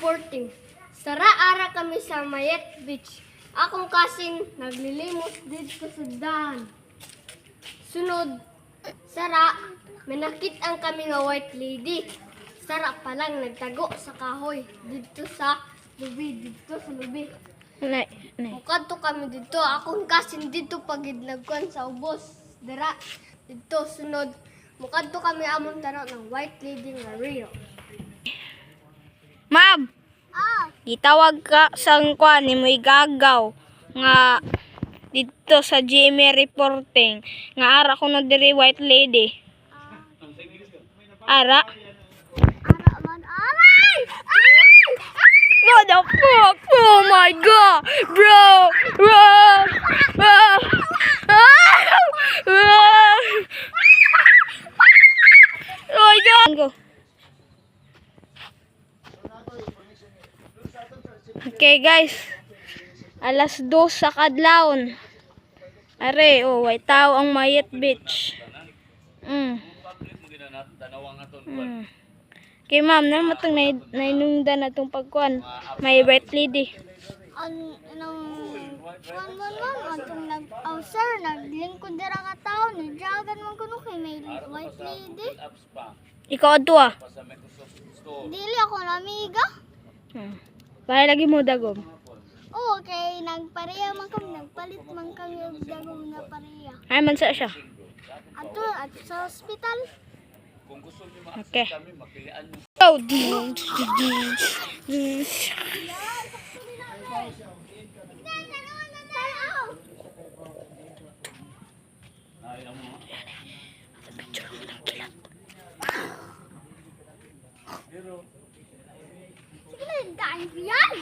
reporting. Sara-ara kami sa Mayet Beach. Akong kasing naglilimos dito sa daan. Sunod, Sara, may nakita kami nga white lady. Sara pa lang nagtago sa kahoy dito sa lubi. Nay. Mukadto kami dito. Akong kasing dito pagidlagkuan sa ubos. Dara, dito sunod. Mukadto kami amon tanaw ng white lady nga real. Ma'am, gitawag ka sa kwan ni mo igagaw nga dito sa GMA reporting nga ara ko na diri white lady. Ara? Man, aray! What the fuck? Oh my god! Bro! Oh my god! Go. Okay guys. Alas 2 sa kadlawon. Are, white tao ang Mayet Beach. Okay ma'am, naman itong nainungdan na itong pagkuhan. May white lady. Sir, naglingkod dira ka tao, nagjagan man kuno kay may white lady. Ikaw ato ah. Dili ako namiga. Bahay lagi mo dagom. Oo, kay nagpareha man kami, nagpalit man kami og dagom nga pareha. Ay man sa siya. Ato sa ospital. Okay. Oh, Sige na, dahil yan.